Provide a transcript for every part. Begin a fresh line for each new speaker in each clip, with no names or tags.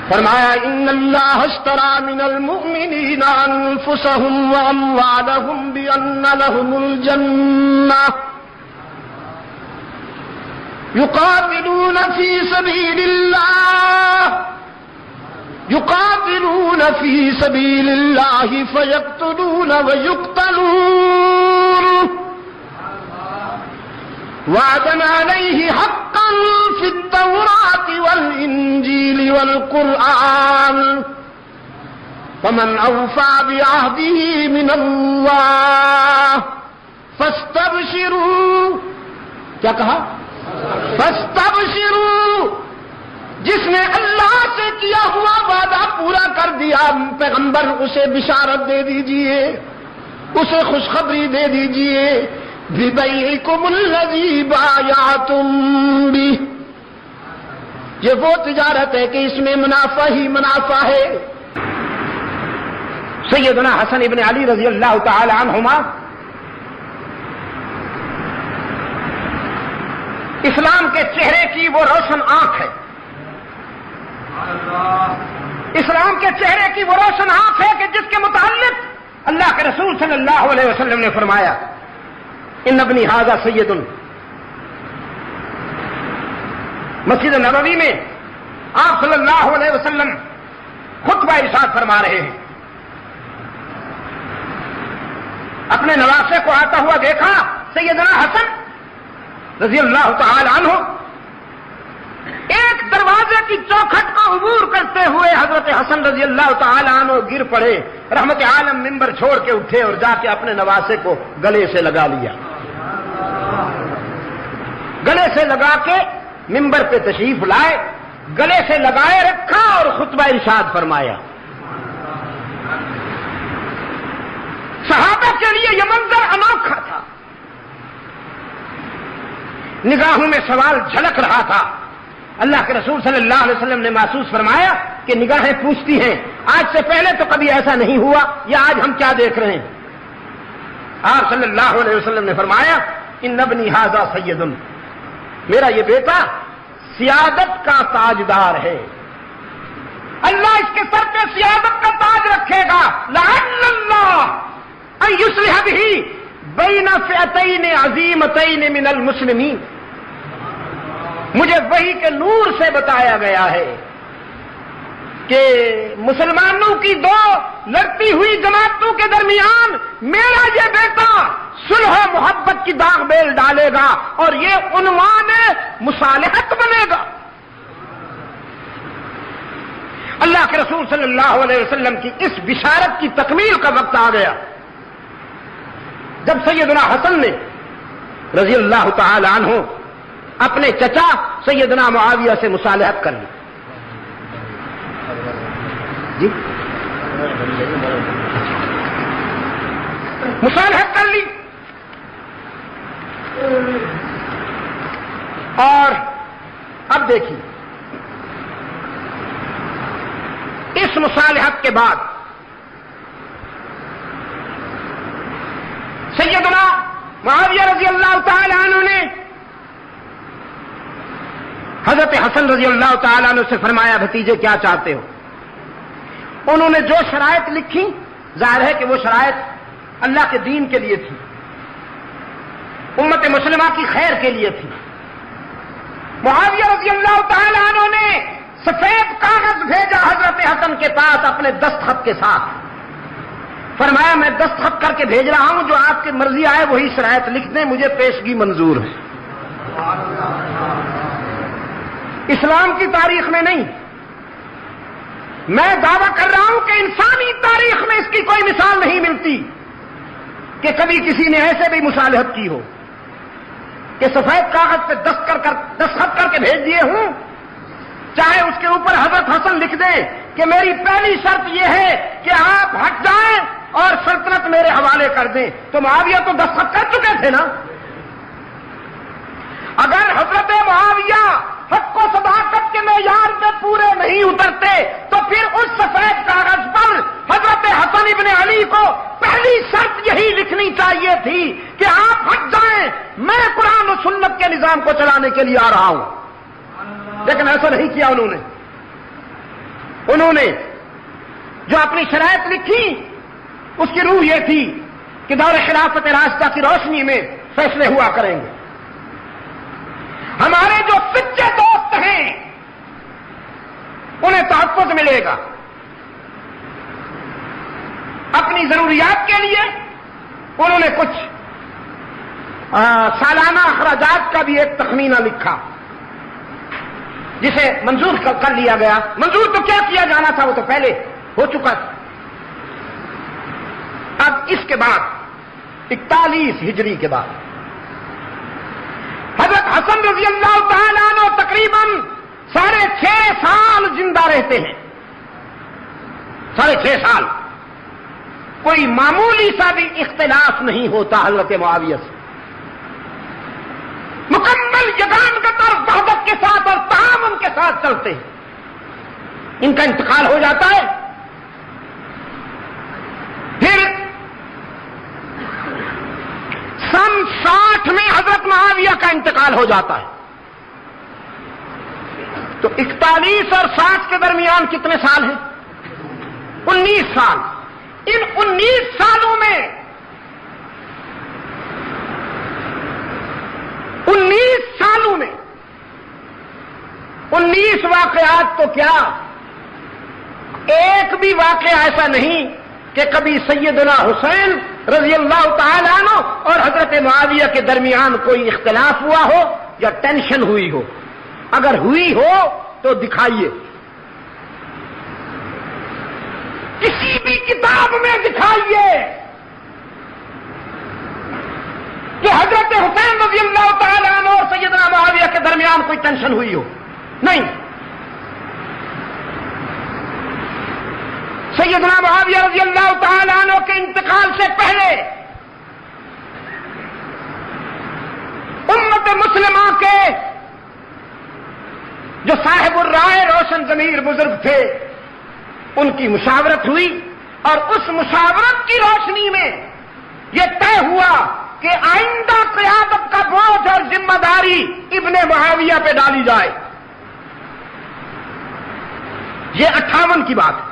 فرمایا ان اللہ اشترى من المؤمنین انفسهم واموالهم بان لهم الجنہ يقاتلون في سبيل الله فيقتلون ويقتلون وعدا عليه حقا في التوراة والإنجيل والقرآن فمن أوفى بعهده من الله فاستبشروا. کیا کہا؟ فاستبشروا. جس نے اللہ سے کیا ہوا وعدہ پورا کر دیا پیغمبر اسے بشارت دے دیجئے، اسے خوشخبری دے دیجئے. بِبَيْعِكُمُ الَّذِي بَايَعْتُمْ بِهِ. یہ وہ تجارت ہے کہ اس میں منافع ہی منافع ہے. سیدنا حسن ابن علی رضی اللہ تعالی عنہما اسلام کے چہرے کی وہ روشن آنکھ ہے. اسلام کے چہرے کی وہ روشن آنکھ ہے کہ جس کے متعلق اللہ کے رسول صلی اللہ علیہ وسلم نے فرمایا ان ابنی ھذا سید. مسجد نبوی میں آپ صلی اللہ علیہ وسلم خطبہ ارشاد فرما رہے ہیں. اپنے نواسے کو آتا ہوا دیکھا سیدنا حسن رضی اللہ تعالی عنہ ایک دروازے کی چوکھٹ کا عبور کرتے ہوئے حضرت حسن رضی اللہ تعالی عنہ گر پڑے. رحمت عالم ممبر چھوڑ کے اٹھے اور جا کے اپنے نواسے کو گلے سے لگا لیا. گلے سے لگا کے ممبر پہ تشریف لائے، گلے سے لگائے رکھا اور خطبہ ارشاد فرمایا. صحابہ کے لیے یہ منظر انوکھا تھا. نگاہوں میں سوال جھلک رہا تھا. اللہ کے رسول صلی اللہ علیہ وسلم نے محسوس فرمایا کہ نگاہیں پوچھتی ہیں آج سے پہلے تو کبھی ایسا نہیں ہوا، یا آج ہم کیا دیکھ رہے ہیں. آپ صلی اللہ علیہ وسلم نے فرمایا ان ابنی ھذا سید. میرا یہ بیٹا سیادت کا تاجدار ہے. اللہ اس کے سر پہ سیادت کا تاج رکھے گا. لعل اللہ ان یصلح بہ بین فئتین عظیمتین من المسلمین. مجھے وحی کے نور سے بتایا گیا ہے کہ مسلمانوں کی دو لڑتی ہوئی جماعتوں کے درمیان میرا یہ بیٹا صلح و محبت کی داغ بیل ڈالے گا اور یہ عنوان مصالحت بنے گا. اللہ کے رسول صلی اللہ علیہ وسلم کی اس بشارت کی تکمیل کا وقت آ گیا جب سیدنا حسن نے رضی اللہ تعالی عنہ اپنے چچا سیدنا معاویہ سے مصالحت کر لی. جی مصالحت کر لی اور اب دیکھیے اس مصالحت کے بعد سیدنا معاویہ رضی اللہ تعالی عنہ نے حضرت حسن رضی اللہ تعالیٰ عنہ سے فرمایا بھتیجے کیا چاہتے ہو. انہوں نے جو شرائط لکھی ظاہر ہے کہ وہ شرائط اللہ کے دین کے لیے تھی، امت مسلمہ کی خیر کے لیے تھی. معاویہ رضی اللہ تعالیٰ عنہ نے سفید کاغذ بھیجا حضرت حسن کے پاس اپنے دستخط کے ساتھ. فرمایا میں دستخط کر کے بھیج رہا ہوں، جو آپ کی مرضی آئے وہی شرائط لکھ دیں، مجھے پیشگی منظور ہے. اسلام کی تاریخ میں نہیں، میں دعویٰ کر رہا ہوں کہ انسانی تاریخ میں اس کی کوئی مثال نہیں ملتی کہ کبھی کسی نے ایسے بھی مصالحت کی ہو کہ سفید کاغذ پہ دستخط کر کے بھیج دیے ہوں، چاہے اس کے اوپر حضرت حسن لکھ دیں کہ میری پہلی شرط یہ ہے کہ آپ ہٹ جائیں اور سلطنت میرے حوالے کر دیں. تو معاویہ تو دستخط کر چکے تھے نا. اگر حضرت معاویہ حق و صداقت کے معیار پہ پورے نہیں اترتے تو پھر اس سفید کاغذ پر حضرت حسن ابن علی کو پہلی شرط یہی لکھنی چاہیے تھی کہ آپ ہٹ جائیں، میں قرآن و سنت کے نظام کو چلانے کے لیے آ رہا ہوں. لیکن ایسا نہیں کیا انہوں نے. انہوں نے جو اپنی شرائط لکھی اس کی روح یہ تھی کہ دور خلافت راستہ کی روشنی میں فیصلے ہوا کریں گے. ہمارے جو سچے دوست ہیں انہیں تحفظ ملے گا. اپنی ضروریات کے لیے انہوں نے کچھ سالانہ اخراجات کا بھی ایک تخمینہ لکھا جسے منظور کر لیا گیا. منظور تو کیا کیا جانا تھا وہ تو پہلے ہو چکا تھا. اب اس کے بعد 41 ہجری کے بعد حضرت حسن رضی اللہ تعالیٰ عنہ تقریباً 6.5 سال زندہ رہتے ہیں. 6.5 سال کوئی معمولی سا بھی اختلاف نہیں ہوتا حضرت معاویہ سے. مکمل یگانگت اور وحدت کے ساتھ اور تعاون کے ساتھ چلتے ہیں. ان کا انتقال ہو جاتا ہے. پھر سن 60 میں حضرت معاویہ کا انتقال ہو جاتا ہے. تو 41 اور 60 کے درمیان کتنے سال ہیں؟ 19 سال. ان 19 سالوں میں 19 واقعات تو کیا ایک بھی واقعہ ایسا نہیں کہ کبھی سیدنا حسین رضی اللہ تعالی عنہ اور حضرت معاویہ کے درمیان کوئی اختلاف ہوا ہو یا ٹینشن ہوئی ہو. اگر ہوئی ہو تو دکھائیے, کسی بھی کتاب میں دکھائیے کہ حضرت حسین رضی اللہ تعالی عنہ اور سیدنا معاویہ کے درمیان کوئی ٹینشن ہوئی ہو. نہیں. سیدنا معاویہ رضی اللہ تعالی عنہ کے انتقال سے پہلے امت مسلمہ کے جو صاحب الرائے روشن ضمیر بزرگ تھے ان کی مشاورت ہوئی اور اس مشاورت کی روشنی میں یہ طے ہوا کہ آئندہ قیادت کا بوجھ اور ذمہ داری ابن معاویہ پہ ڈالی جائے. یہ 58 کی بات ہے.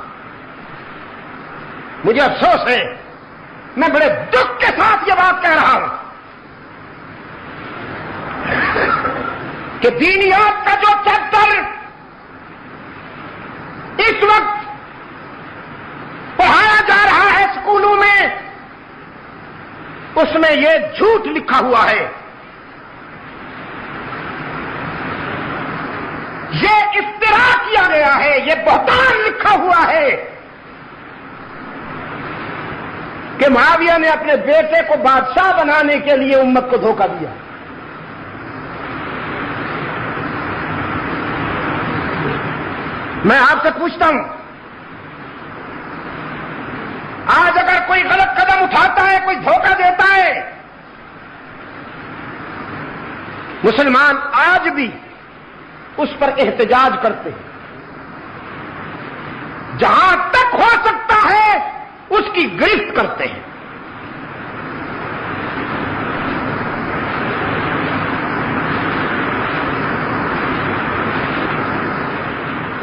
مجھے افسوس ہے, میں بڑے دکھ کے ساتھ یہ بات کہہ رہا ہوں کہ دینیات کا جو چیپٹر اس وقت پڑھایا جا رہا ہے اسکولوں میں, اس میں یہ جھوٹ لکھا ہوا ہے, یہ افترا کیا گیا ہے, یہ بہتان لکھا ہوا ہے کہ معاویہ نے اپنے بیٹے کو بادشاہ بنانے کے لیے امت کو دھوکہ دیا. میں آپ سے پوچھتا ہوں, آج اگر کوئی غلط قدم اٹھاتا ہے, کوئی دھوکہ دیتا ہے, مسلمان آج بھی اس پر احتجاج کرتے ہیں. جہاں تک ہو سکتا ہے اس کی گرفت کرتے ہیں.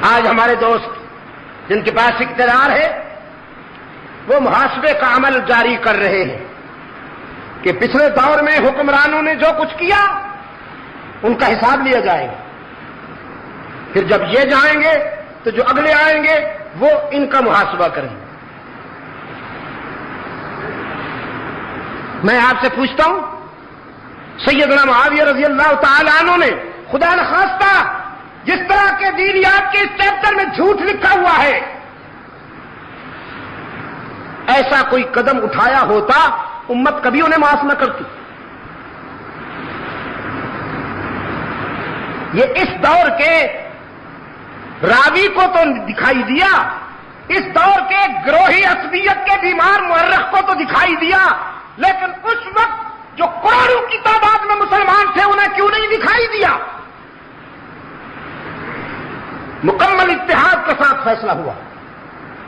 آج ہمارے دوست جن کے پاس اقتدار ہے وہ محاسبے کا عمل جاری کر رہے ہیں کہ پچھلے دور میں حکمرانوں نے جو کچھ کیا ان کا حساب لیا جائے گا. پھر جب یہ جائیں گے تو جو اگلے آئیں گے وہ ان کا محاسبہ کریں گے. میں آپ سے پوچھتا ہوں, سیدنا معاویہ رضی اللہ تعالی عنہ نے خدا نخواستہ جس طرح کے دینیات کے اس چیپٹر میں جھوٹ لکھا ہوا ہے, ایسا کوئی قدم اٹھایا ہوتا امت کبھی انہیں معاف نہ کرتی. یہ اس دور کے راوی کو تو دکھائی دیا, اس دور کے گروہی عصبیت کے بیمار مورخ کو تو دکھائی دیا, لیکن اس وقت جو کروڑوں کی تعداد میں مسلمان تھے انہیں کیوں نہیں دکھائی دیا؟ مکمل اتحاد کے ساتھ فیصلہ ہوا,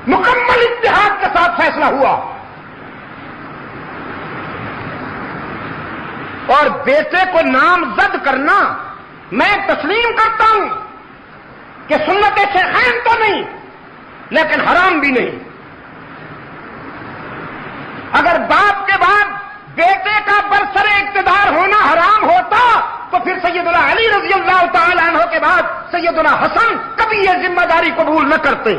مکمل اتحاد کے ساتھ فیصلہ ہوا. اور بیٹے کو نامزد کرنا میں تسلیم کرتا ہوں کہ سنت شیخین تو نہیں لیکن حرام بھی نہیں. اگر باپ کے بعد بیٹے کا برسر اقتدار ہونا حرام ہوتا تو پھر سیدنا علی رضی اللہ تعالی عنہ کے بعد سیدنا حسن کبھی یہ ذمہ داری قبول نہ کرتے.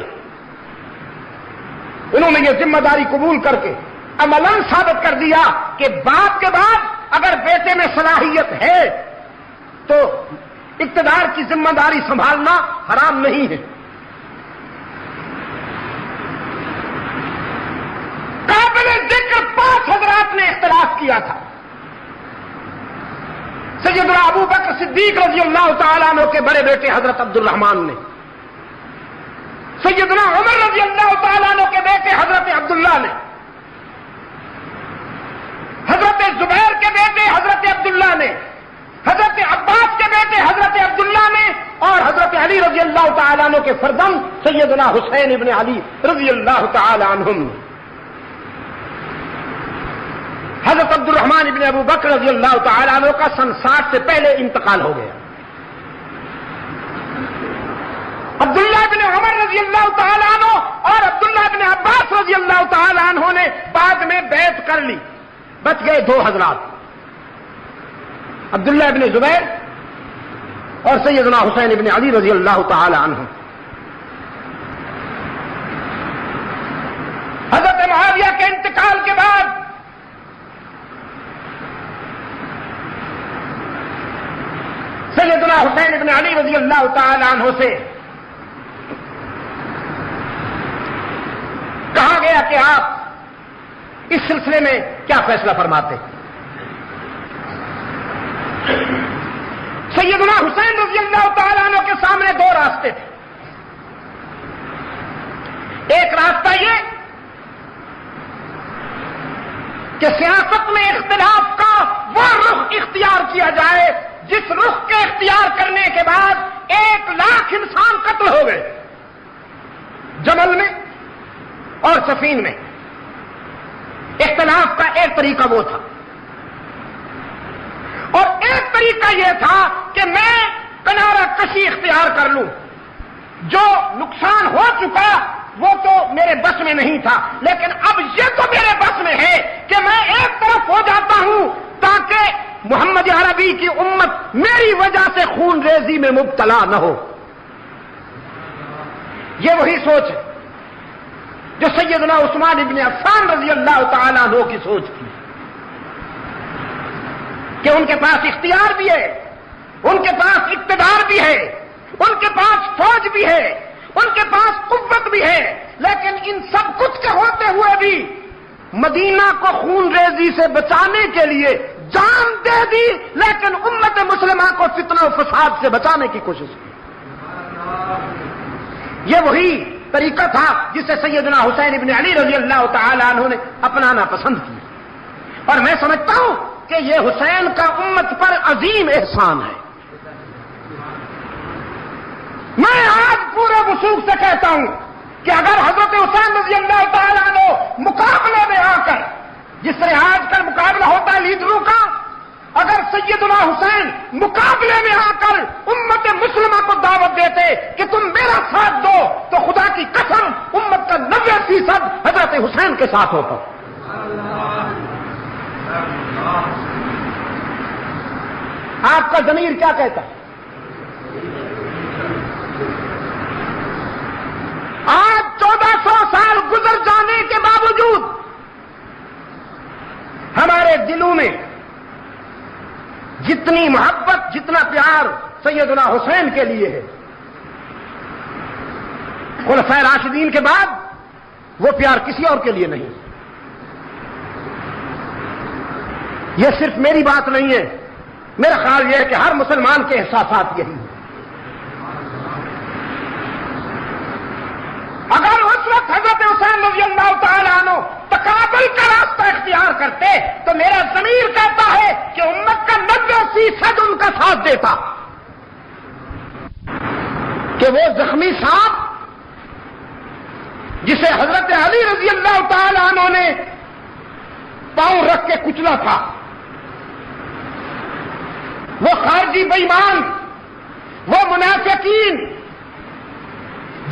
انہوں نے یہ ذمہ داری قبول کر کے عملاً ثابت کر دیا کہ باپ کے بعد اگر بیٹے میں صلاحیت ہے تو اقتدار کی ذمہ داری سنبھالنا حرام نہیں ہے. قابل ذکر 5 حضرات نے اختلاف کیا تھا. سیدنا ابو بکر صدیق رضی اللہ تعالیٰ عنہ کے بڑے بیٹے حضرت عبد الرحمن نے، سیدنا عمر رضی اللہ تعالیٰ عنہ کے بیٹے حضرت عبداللہ نے، حضرت زبیر کے بیٹے حضرت عبداللہ نے، حضرت عباس کے بیٹے حضرت عبداللہ نے، اور حضرت علی رضی اللہ تعالیٰ عنہ کے فرزند سیدنا حسین ابن علی رضی اللہ تعالیٰ عنہم. حضرت عبد الرحمن ابن ابو بکر رضی اللہ تعالیٰ عنہ کا سن 60 سے پہلے انتقال ہو گیا. عبداللہ ابن عمر رضی اللہ تعالیٰ عنہ اور عبداللہ ابن عباس رضی اللہ تعالیٰ عنہ نے بعد میں بیعت کر لی. بچ گئے 2 حضرات، عبداللہ ابن زبیر اور سیدنا حسین ابن علی رضی اللہ تعالی عنہ. حضرت معاویہ کے انتقال کے بعد سیدنا حسین ابن علی رضی اللہ تعالی عنہ سے کہا گیا کہ آپ اس سلسلے میں کیا فیصلہ فرماتے. سیدنا حسین رضی اللہ تعالیٰ عنہ کے سامنے 2 راستے تھے. ایک راستہ یہ کہ سیاست میں اختلاف کا وہ رخ اختیار کیا جائے جس رخ کے اختیار کرنے کے بعد 1 لاکھ انسان قتل ہو گئے جمل میں اور صفین میں. اختلاف کا ایک طریقہ وہ تھا، اور ایک طریقہ یہ تھا کہ میں کنارہ کشی اختیار کر لوں. جو نقصان ہو چکا وہ تو میرے بس میں نہیں تھا، لیکن اب یہ تو میرے بس میں ہے کہ میں ایک طرف ہو جاتا ہوں تاکہ محمد عربی کی امت میری وجہ سے خون ریزی میں مبتلا نہ ہو. یہ وہی سوچ ہے جو سیدنا عثمان ابن عفان رضی اللہ تعالیٰ عنہ کی سوچ تھی کہ ان کے پاس اختیار بھی ہے، ان کے پاس اقتدار بھی ہے، ان کے پاس فوج بھی ہے، ان کے پاس قوت بھی ہے، لیکن ان سب کچھ کے ہوتے ہوئے بھی مدینہ کو خون ریزی سے بچانے کے لیے جان دے دی، لیکن امت مسلمہ کو فتنہ و فساد سے بچانے کی کوشش کی. یہ وہی طریقہ تھا جسے سیدنا حسین ابن علی رضی اللہ تعالی عنہ نے اپنانا پسند کیا. اور میں سمجھتا ہوں کہ یہ حسین کا امت پر عظیم احسان ہے. میں آج پورے وثوق سے کہتا ہوں کہ اگر حضرت حسین رضی اللہ تعالیٰ عنہ مقابلے میں آ کر، جس طرح آج کل مقابلہ ہوتا ہے لیڈروں کا، اگر سیدنا حسین مقابلے میں آ کر امت مسلمہ کو دعوت دیتے کہ تم میرا ساتھ دو، تو خدا کی قسم امت کا 90% حضرت حسین کے ساتھ ہوتا. آپ کا ضمیر کیا کہتا ہے؟ آج 1400 سال گزر جانے کے باوجود ہمارے دلوں میں جتنی محبت، جتنا پیار سیدنا حسین کے لیے ہے، خلفائے راشدین کے بعد وہ پیار کسی اور کے لیے نہیں. یہ صرف میری بات نہیں ہے، میرا خیال یہ ہے کہ ہر مسلمان کے احساسات یہی ہیں. اگر اس وقت حضرت حسین رضی اللہ تعالیٰ عنہ تقابل کا راستہ اختیار کرتے تو میرا ضمیر کہتا ہے کہ امت کا 90% ان کا ساتھ دیتا. کہ وہ زخمی سانپ جسے حضرت علی رضی اللہ تعالیٰ عنہ نے پاؤں رکھ کے کچلا تھا، وہ خارجی بے ایمان، وہ منافقین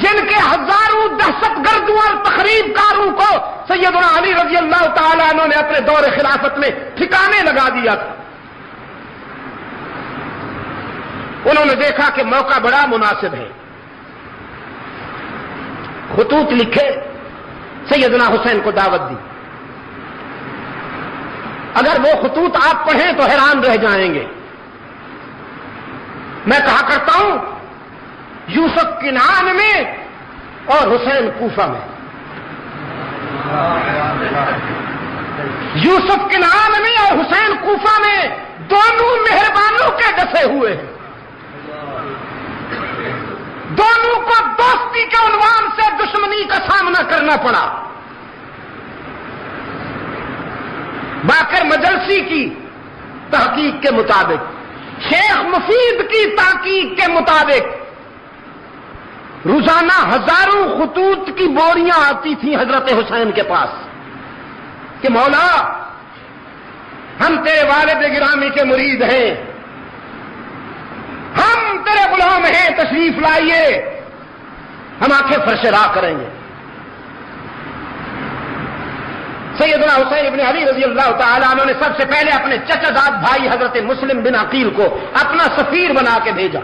جن کے ہزاروں دہشت بدو اور تخریب کاروں کو سیدنا علی رضی اللہ تعالیٰ عنہ نے اپنے دور خلافت میں ٹھکانے لگا دیا تھا. انہوں نے دیکھا کہ موقع بڑا مناسب ہے، خطوط لکھے، سیدنا حسین کو دعوت دی. اگر وہ خطوط آپ پڑھیں تو حیران رہ جائیں گے. میں کہا کرتا ہوں یوسف کنعان میں اور حسین کوفہ میں. یوسف کنعان میں اور حسین کوفہ میں دونوں مہربانوں کے ڈسے ہوئے ہیں. دونوں کو دوستی کے عنوان سے دشمنی کا سامنا کرنا پڑا. باقر مجلسی کی تحقیق کے مطابق، شیخ مفید کی تحقیق کے مطابق روزانہ ہزاروں خطوط کی بوریاں آتی تھیں حضرت حسین کے پاس کہ مولا ہم تیرے والد گرامی کے مرید ہیں، ہم تیرے غلام ہیں، تشریف لائیے، ہم آنکھیں فرش راہ کریں گے. سیدنا حسین ابن علی رضی اللہ تعالیٰ عنہ نے سب سے پہلے اپنے چچا زاد بھائی حضرت مسلم بن عقیل کو اپنا سفیر بنا کے بھیجا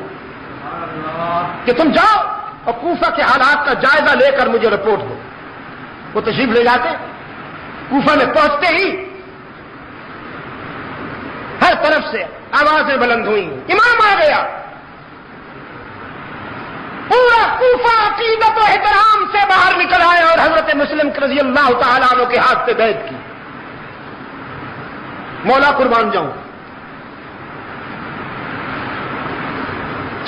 کہ تم جاؤ اور کوفہ کے حالات کا جائزہ لے کر مجھے رپورٹ دو. وہ تشریف لے جاتے. کوفہ میں پہنچتے ہی ہر طرف سے آوازیں بلند ہوئی، امام آ گیا. پورا کوفہ عقیدت و احترام سے باہر نکل آئے اور حضرت مسلم رضی اللہ تعالیٰ عنہ کے ہاتھ پہ بیعت کی. مولا قربان جاؤں.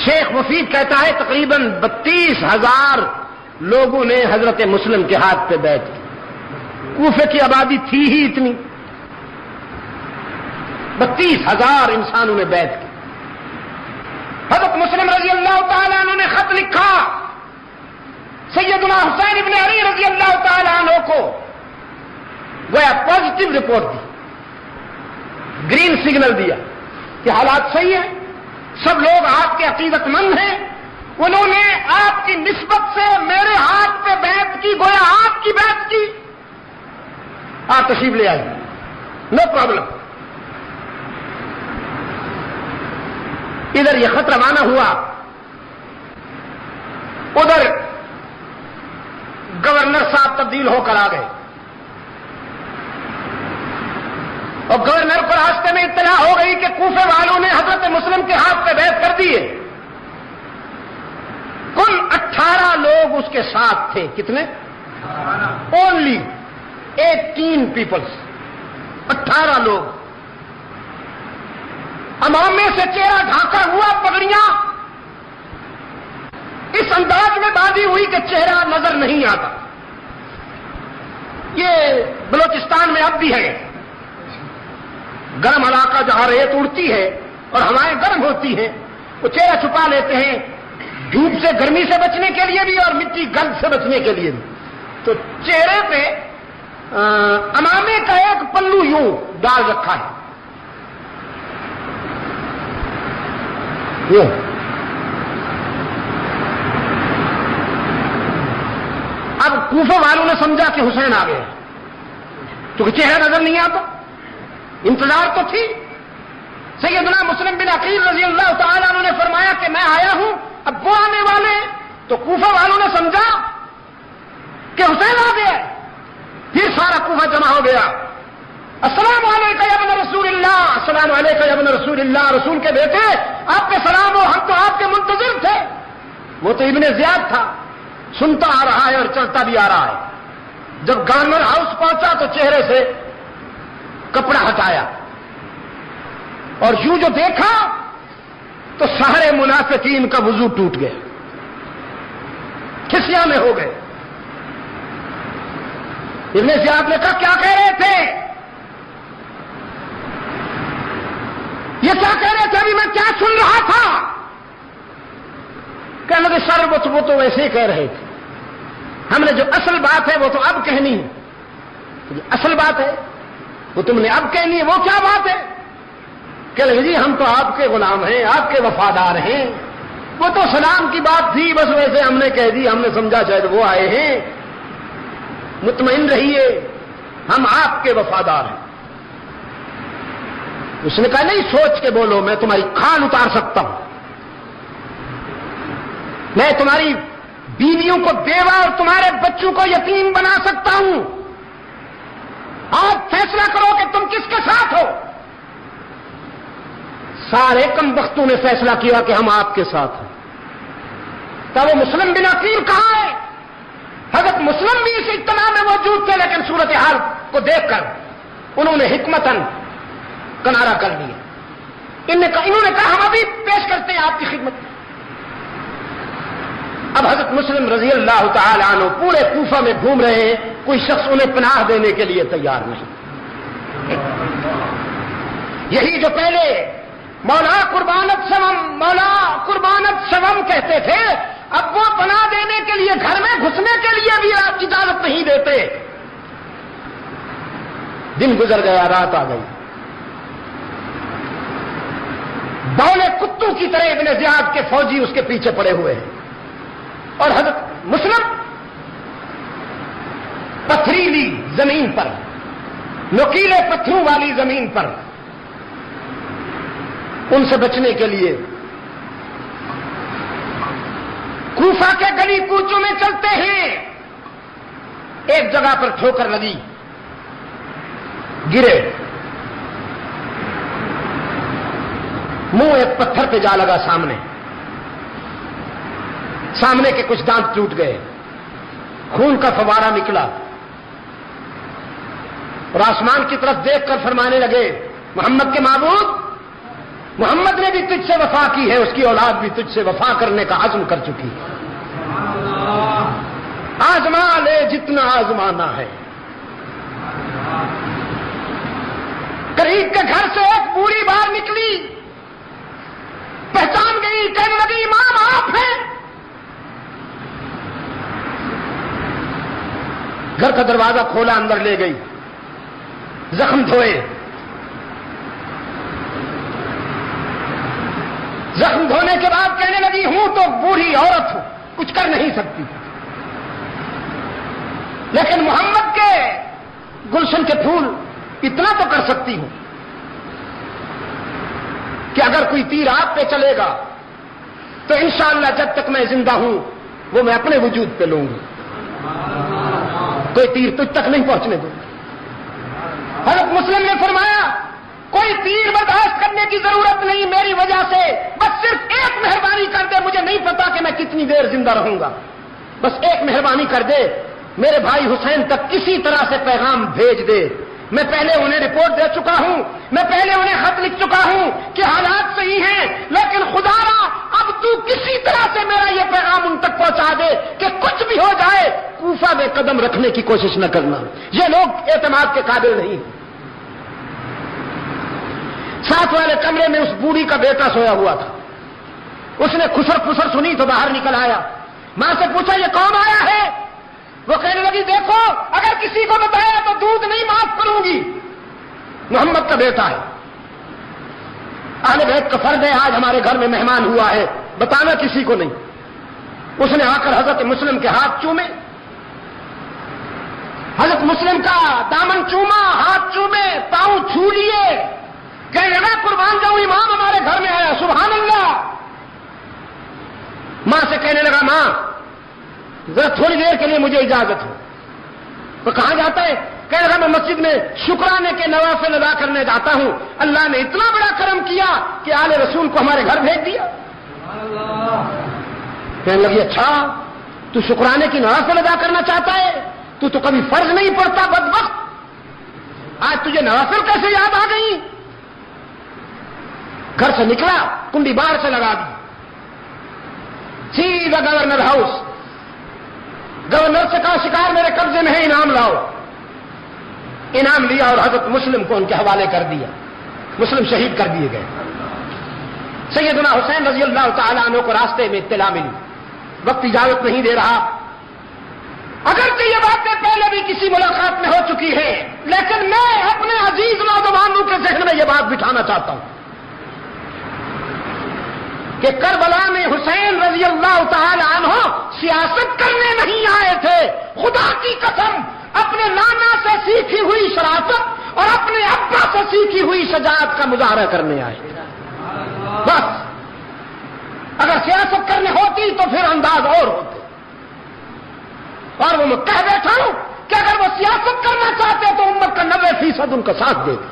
شیخ مفید کہتا ہے تقریباً 32,000 لوگوں نے حضرت مسلم کے ہاتھ پہ بیعت کی. کوفے کی آبادی تھی ہی اتنی، 32,000 انسانوں نے بیعت کی. حضرت مسلم رضی اللہ تعالیٰ عنہ نے خط لکھا سیدنا حسین ابن علی رضی اللہ تعالیٰ عنہ کو، گویا پازیٹو رپورٹ دی، گرین سگنل دیا کہ حالات صحیح ہیں، سب لوگ آپ کے عقیدت مند ہیں. انہوں نے آپ کی نسبت سے میرے ہاتھ پہ بیعت کی، گویا آپ کی بیعت کی. آپ تشریف لے آئیے، نو پرابلم. ادھر یہ خط روانہ ہوا، ادھر گورنر صاحب تبدیل ہو کر آ گئے اور گورنر کو راستے میں اطلاع ہو گئی کہ کوفے والوں نے حضرت مسلم کے ہاتھ پہ بیعت کر دی ہے. کل 18 لوگ اس کے ساتھ تھے. کتنے؟ اونلی 18 پیپلز، 18 لوگ. امامے سے چہرہ ڈھانکا ہوا، پگڑیاں اس انداز میں باندھی ہوئی کہ چہرہ نظر نہیں آتا. یہ بلوچستان میں اب بھی ہے، گرم علاقہ جہاں ریت اڑتی ہے اور ہوائیں گرم ہوتی ہیں، وہ چہرہ چھپا لیتے ہیں دھوپ سے، گرمی سے بچنے کے لیے بھی اور مٹی گند سے بچنے کے لیے بھی. تو چہرے پہ امامے کا ایک پلو یوں ڈال رکھا ہے. اب کوفہ والوں نے سمجھا کہ حسین آ گئے، کیونکہ چہرہ نظر نہیں آتا. انتظار تو تھی. سیدنا مسلم بن عقیل رضی اللہ تعالیٰ عنہ نے فرمایا کہ میں آیا ہوں، اب وہ آنے والے ہیں. تو کوفہ والوں نے سمجھا کہ حسین آ گیا. پھر سارا کوفہ جمع ہو گیا. السلام علیکم یا ابن رسول اللہ، السلام علیکم یا ابن رسول اللہ. رسول کے بیٹے آپ پہ سلام ہو، ہم تو آپ کے منتظر تھے. وہ تو ابن زیاد تھا، سنتا آ رہا ہے اور چلتا بھی آ رہا ہے. جب گورنر ہاؤس پہنچا تو چہرے سے کپڑا ہٹایا اور یوں جو دیکھا تو سارے منافقین کا وضو ٹوٹ گیا، کھسیاں میں ہو گئے. ابن زیاد نے کہا کیا کہہ رہے تھے؟ یہ کیا کہہ رہے تھے؟ ابھی میں کیا سن رہا تھا؟ کہنے لگے سر وہ تو ویسے ہی کہہ رہے تھے، ہم نے جو اصل بات ہے وہ تو اب کہنی ہے. اصل بات ہے وہ تم نے اب کہنی ہے، وہ کیا بات ہے؟ کہنے لگے جی ہم تو آپ کے غلام ہیں، آپ کے وفادار ہیں. وہ تو سلام کی بات تھی، بس ویسے ہم نے کہہ دی، ہم نے سمجھا شاید وہ آئے ہیں. مطمئن رہیے ہم آپ کے وفادار ہیں۔ اس نے کہا نہیں سوچ کے بولو، میں تمہاری کھال اتار سکتا ہوں، میں تمہاری بیویوں کو بیوہ اور تمہارے بچوں کو یتیم بنا سکتا ہوں، آپ فیصلہ کرو کہ تم کس کے ساتھ ہو۔ سارے کم بختوں نے فیصلہ کیا کہ ہم آپ کے ساتھ ہیں۔ تب وہ مسلم بن عقیل کہاں ہے؟ حضرت مسلم بھی اس اجتماع میں موجود تھے، لیکن صورتحال کو دیکھ کر انہوں نے حکمتاً کنارہ کر لیا۔ انہوں نے کہا ہم ابھی پیش کرتے ہیں آپ کی خدمت۔ اب حضرت مسلم رضی اللہ تعالی عنہ پورے کوفہ میں گھوم رہے ہیں، کوئی شخص انہیں پناہ دینے کے لیے تیار نہیں۔ یہی جو پہلے مولا قربانت سوم کہتے تھے، اب وہ پناہ دینے کے لیے گھر میں گھسنے کے لیے بھی آپ اجازت نہیں دیتے۔ دن گزر گیا، رات آ گئی، بولے کتوں کی طرح ابن زیاد کے فوجی اس کے پیچھے پڑے ہوئے ہیں، اور حضرت مسلم پتھریلی زمین پر، نوکیلے پتھروں والی زمین پر ان سے بچنے کے لیے کوفہ کے گلی کوچوں میں چلتے ہیں۔ ایک جگہ پر ٹھوکر لگی، گرے، منہ ایک پتھر پہ جا لگا، سامنے کے کچھ دانت ٹوٹ گئے، خون کا فوارہ نکلا، اور آسمان کی طرف دیکھ کر فرمانے لگے محمد کے معبود، محمد نے بھی تجھ سے وفا کی ہے، اس کی اولاد بھی تجھ سے وفا کرنے کا عزم کر چکی ہے، آزما لے جتنا آزمانا ہے۔ قریب کے گھر سے ایک بوڑھی باہر نکلی، پہچان گئی، کہنے لگی امام آپ ہیں۔ گھر کا دروازہ کھولا، اندر لے گئی، زخم دھوئے، زخم دھونے کے بعد کہنے لگی ہوں تو بوڑھی عورت ہوں، کچھ کر نہیں سکتی، لیکن محمد کے گلشن کے پھول اتنا تو کر سکتی ہوں کہ اگر کوئی تیر آپ پہ چلے گا تو انشاءاللہ جب تک میں زندہ ہوں وہ میں اپنے وجود پہ لوں گی، کوئی تیر تجھ تک نہیں پہنچنے دوں۔ حضرت مسلم نے فرمایا کوئی تیر برداشت کرنے کی ضرورت نہیں میری وجہ سے، بس صرف ایک مہربانی کر دے، مجھے نہیں پتا کہ میں کتنی دیر زندہ رہوں گا، بس ایک مہربانی کر دے، میرے بھائی حسین تک کسی طرح سے پیغام بھیج دے، میں پہلے انہیں رپورٹ دے چکا ہوں، میں پہلے انہیں خط لکھ چکا ہوں کہ حالات صحیح ہیں، لیکن خدا را اب تو کسی طرح سے میرا یہ پیغام ان تک پہنچا دے کہ کچھ بھی ہو جائے کوفہ میں قدم رکھنے کی کوشش نہ کرنا، یہ لوگ اعتماد کے قابل نہیں۔ ساتھ والے کمرے میں اس بوڑھی کا بیٹا سویا ہوا تھا، اس نے خسر پھسر سنی تو باہر نکل آیا، ماں سے پوچھا یہ کون آیا ہے؟ وہ کہنے لگی دیکھو اگر کسی کو بتایا تو دودھ نہیں معاف کروں گی، محمد کا بیٹا ہے، اہل بیت کا فرض ہے، آج ہمارے گھر میں مہمان ہوا ہے، بتانا کسی کو نہیں۔ اس نے آ کر حضرت مسلم کے ہاتھ چومے، حضرت مسلم کا دامن چوما، ہاتھ چومے، پاؤں چھو لیے، کہنے لگا قربان جاؤں امام ہمارے گھر میں آیا، سبحان اللہ۔ ماں سے کہنے لگا ماں ذرا تھوڑی دیر کے لیے مجھے اجازت ہو، تو کہاں جاتا ہے؟ کہنے لگا میں مسجد میں شکرانے کے نوافل ادا کرنے جاتا ہوں، اللہ نے اتنا بڑا کرم کیا کہ آل رسول کو ہمارے گھر بھیج دیا۔ کہنے لگی اچھا تو شکرانے کی نوافل ادا کرنا چاہتا ہے، تو کبھی فرض نہیں پڑتا بدبخت، آج تجھے نوافل کیسے یاد آ گئی؟ گھر سے نکلا، کنڈی باہر سے لگا دی، سیدھا گورنر ہاؤس، گورنر سے کہا شکار میرے قبضے میں ہے، انعام لاؤ، انعام لیا اور حضرت مسلم کو ان کے حوالے کر دیا، مسلم شہید کر دیے گئے۔ سیدنا حسین رضی اللہ تعالیٰ عنہ کو راستے میں اطلاع ملی، وقت اجازت نہیں دے رہا، اگرچہ یہ باتیں پہلے بھی کسی ملاقات میں ہو چکی ہیں، لیکن میں اپنے عزیز نوجوانوں کے ذہن میں یہ بات بٹھانا چاہتا ہوں کہ کربلا میں حسین رضی اللہ تعالی عنہ سیاست کرنے نہیں آئے تھے خدا کی قسم اپنے نانا سے سیکھی ہوئی شرافت اور اپنے ابا سے سیکھی ہوئی شجاعت کا مظاہرہ کرنے آئے تھے. بس اگر سیاست کرنی ہوتی تو پھر انداز اور ہوتے. اور وہ میں کہہ بیٹھا ہوں کہ اگر وہ سیاست کرنا چاہتے تو امت کا 90% ان کا ساتھ دے دے.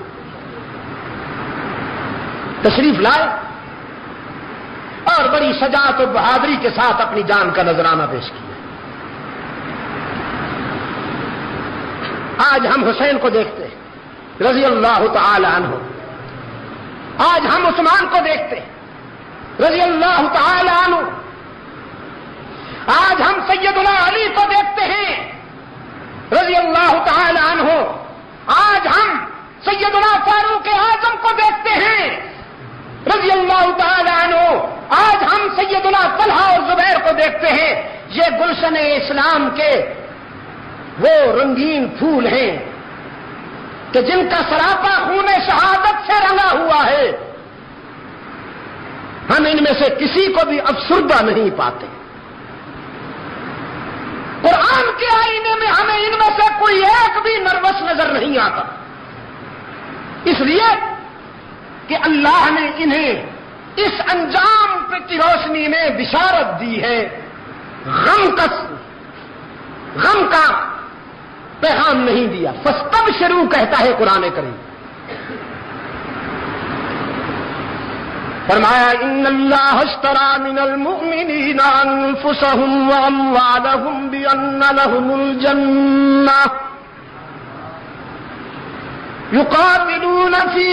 تشریف لائے اور بڑی شجاعت اور بہادری کے ساتھ اپنی جان کا نذرانہ پیش کیا. آج ہم حسین کو دیکھتے ہیں رضی اللہ تعالی عنہ. آج ہم عثمان کو دیکھتے ہیں رضی اللہ تعالی عنہ. آج ہم سیدنا علی کو دیکھتے ہیں رضی اللہ تعالی عنہ. آج ہم سیدنا فاروق اعظم کو دیکھتے ہیں رضی اللہ تعالی عنہ. آج ہم سیدنا طلحہ اور زبیر کو دیکھتے ہیں. یہ گلشن اسلام کے وہ رنگین پھول ہیں کہ جن کا سراپا خون شہادت سے رنگا ہوا ہے. ہم ان میں سے کسی کو بھی افسردہ نہیں پاتے. قرآن کے آئینے میں ہمیں ان میں سے کوئی ایک بھی نروس نظر نہیں آتا. اس لیے کہ اللہ نے انہیں اس انجام کی روشنی میں بشارت دی ہے. غم کا پیغام نہیں دیا. فاستبشروا کہتا ہے قرآن کریم. فرمایا ان اللہ اشترى من المؤمنین انفسهم واموالهم بان لهم الجنہ يقاتلون في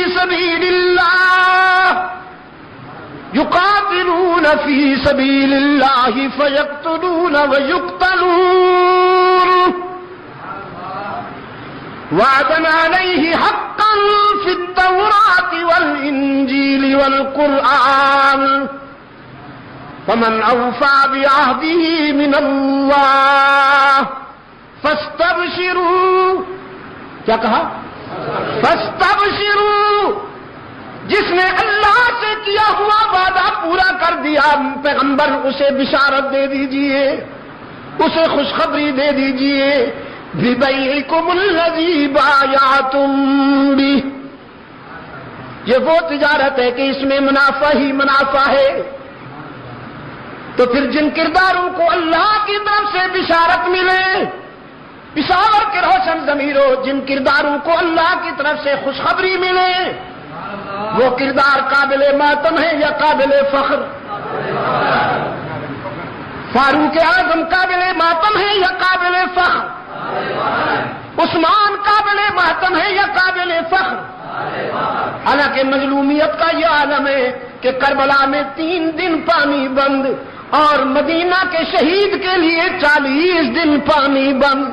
سبيل الله فيقتلون ويقتلون وعدا عليه حقا في التوراة والإنجيل والقرآن فمن أوفى بعهده من الله فاستبشروا. کیا کہا؟ فاستبشروا. جس نے اللہ سے کیا ہوا وعدہ پورا کر دیا پیغمبر اسے بشارت دے دیجئے, اسے خوشخبری دے دیجئے. بِبَيْعِكُمُ الَّذِي بَايَعْتُمْ بِهِ. یہ وہ تجارت ہے کہ اس میں منافع ہی منافع ہے. تو پھر جن کرداروں کو اللہ کی طرف سے بشارت ملے, پشاور کے روشن ضمیروں, جن کرداروں کو اللہ کی طرف سے خوشخبری ملے, وہ کردار قابل ماتم ہے یا قابل فخر؟ فاروق اعظم قابل ماتم ہے یا قابل فخر؟ عثمان قابل ماتم ہے یا قابل فخر؟ حالانکہ مظلومیت کا یہ عالم ہے کہ کربلا میں 3 دن پانی بند اور مدینہ کے شہید کے لیے 40 دن پانی بند.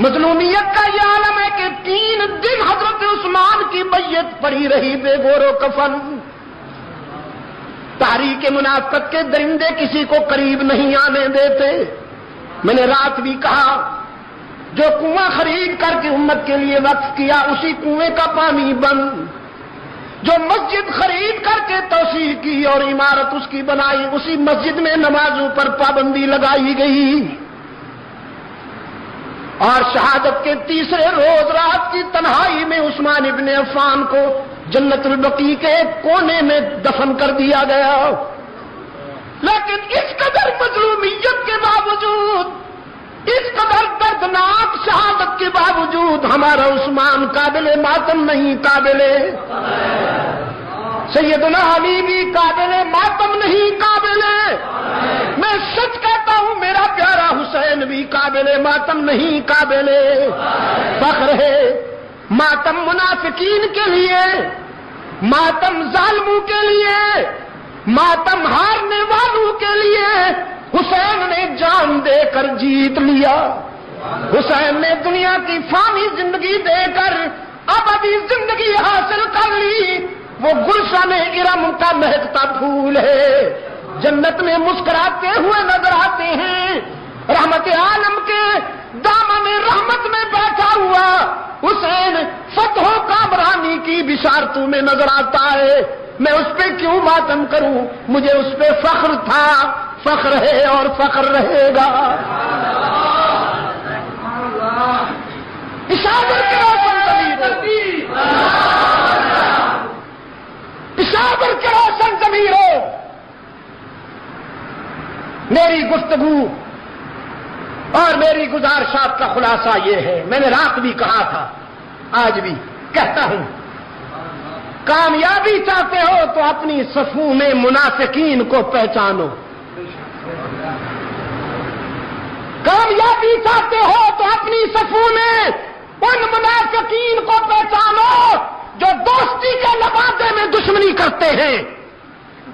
مظلومیت کا یہ عالم ہے کہ 3 دن حضرت عثمان کی میت پڑی رہی بے گور و کفن. تاریخ منافقت کے درندے کسی کو قریب نہیں آنے دیتے. میں نے رات بھی کہا جو کنواں خرید کر کے امت کے لیے وقف کیا اسی کنویں کا پانی بند, جو مسجد خرید کر کے توسیع کی اور عمارت اس کی بنائی اسی مسجد میں نمازوں پر پابندی لگائی گئی. اور شہادت کے تیسرے روز رات کی تنہائی میں عثمان ابن عفان کو جنت البقیع کے کونے میں دفن کر دیا گیا. لیکن اس قدر مظلومیت کے باوجود, اس قدر دردناک شہادت کے باوجود ہمارا عثمان قابل ماتم نہیں, قابل سیدنا علی بھی قابل ماتم نہیں, قابل میں سچ کہتا ہوں میرا پیارا حسین بھی قابل ماتم نہیں, قابل فخر ہے. ماتم منافقین کے لیے, ماتم ظالموں کے لیے, ماتم ہارنے والوں کے لیے حسین نے جان دے کر جیت لیا. حسین نے دنیا کی فانی زندگی دے کر ابدی زندگی حاصل کر لی. وہ گلشن ارم کا مہکتا پھول ہے, جنت میں مسکراتے ہوئے نظر آتے ہیں. رحمت عالم کے دامن رحمت میں بیٹھا ہوا حسین فتح و کامرانی کی بشارتوں میں نظر آتا ہے. میں اس پہ کیوں ماتم کروں؟ مجھے اس پہ فخر تھا، فخر ہے اور فخر رہے گا۔ پشاور کے روشن ضمیروں، پشاور کے روشن ضمیروں، میری گفتگو اور میری گزارشات کا خلاصہ یہ ہے، میں نے رات بھی کہا تھا، آج بھی کہتا ہوں، کامیابی چاہتے ہو تو اپنی صفوں میں منافقین کو پہچانو۔ کامیابی چاہتے ہو تو اپنی صفوں میں ان منافقین کو پہچانو جو دوستی کے لبادے میں دشمنی کرتے ہیں۔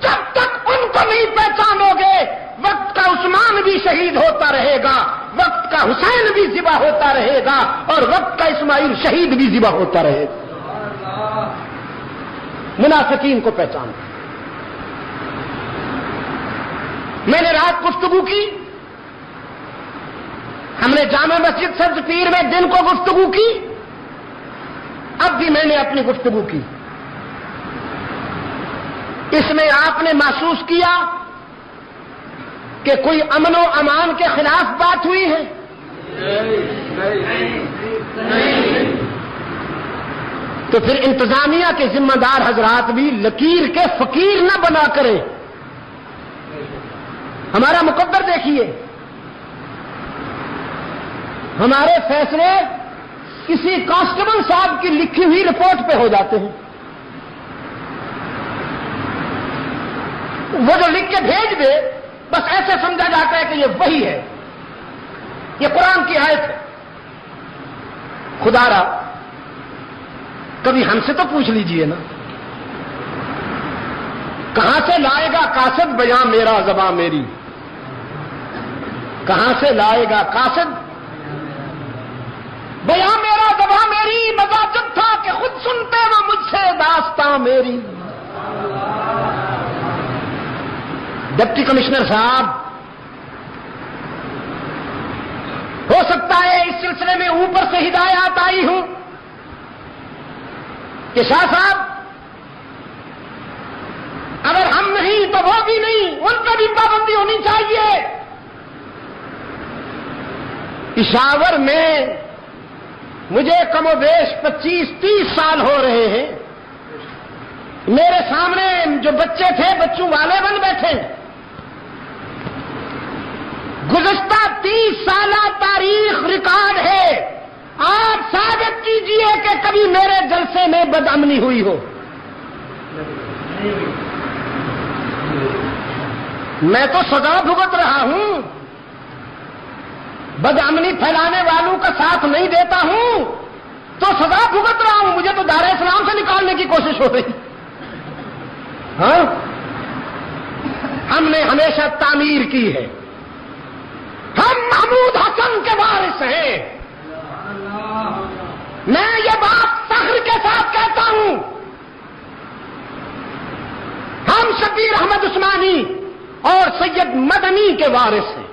جب تک ان کو نہیں پہچانو گے، وقت کا عثمان بھی شہید ہوتا رہے گا، وقت کا حسین بھی ذبح ہوتا رہے گا، اور وقت کا اسماعیل شہید بھی ذبح ہوتا رہے گا۔ منافقین کو پہچانو۔ میں نے رات گفتگو کی، ہم نے جامع مسجد سبز پیر میں دن کو گفتگو کی، اب بھی میں نے اپنی گفتگو کی۔ اس میں آپ نے محسوس کیا کہ کوئی امن و امان کے خلاف بات ہوئی ہے؟ تو پھر انتظامیہ کے ذمہ دار حضرات بھی لکیر کے فقیر نہ بنا کریں۔ ہمارا مقدر دیکھیے، ہمارے فیصلے کسی کانسٹیبل صاحب کی لکھی ہوئی رپورٹ پہ ہو جاتے ہیں، وہ جو لکھ کے بھیج دے بس ایسے سمجھا جاتا ہے کہ یہ وہی ہے، یہ قرآن کی آیت ہے۔ خدا را کبھی ہم سے تو پوچھ لیجئے نا، کہاں سے لائے گا قاصد بیاں میرا زباں میری؟ کہاں سے لائے گا قاصد بیاں میرا زباں میری؟ مزاجب تھا کہ خود سنتے وہ مجھ سے داستاں میری۔ ڈپٹی کمشنر صاحب، ہو سکتا ہے اس سلسلے میں اوپر سے ہدایات آئی ہوں کہ شاہ صاحب اگر ہم نہیں تو وہ بھی نہیں، ان پر بھی پابندی ہونی چاہیے۔ پشاور میں مجھے کم و بیش 25-30 سال ہو رہے ہیں، میرے سامنے جو بچے تھے بچوں والے بن بیٹھے۔ گزشتہ 30 سالہ تاریخ ریکارڈ ہے، آپ ثابت کیجئے کہ کبھی میرے جلسے میں بدامنی ہوئی ہو۔ میں تو سزا بھگت رہا ہوں، بدامنی پھیلانے والوں کا ساتھ نہیں دیتا ہوں تو سزا بھگت رہا ہوں، مجھے تو دار اسلام سے نکالنے کی کوشش ہو رہی۔ ہاں، ہم نے ہمیشہ تعمیر کی ہے، ہم محمود حسن کے وارث ہیں۔ میں یہ بات فخر کے ساتھ کہتا ہوں، ہم شبیر احمد عثمانی اور سید مدنی کے وارث ہیں۔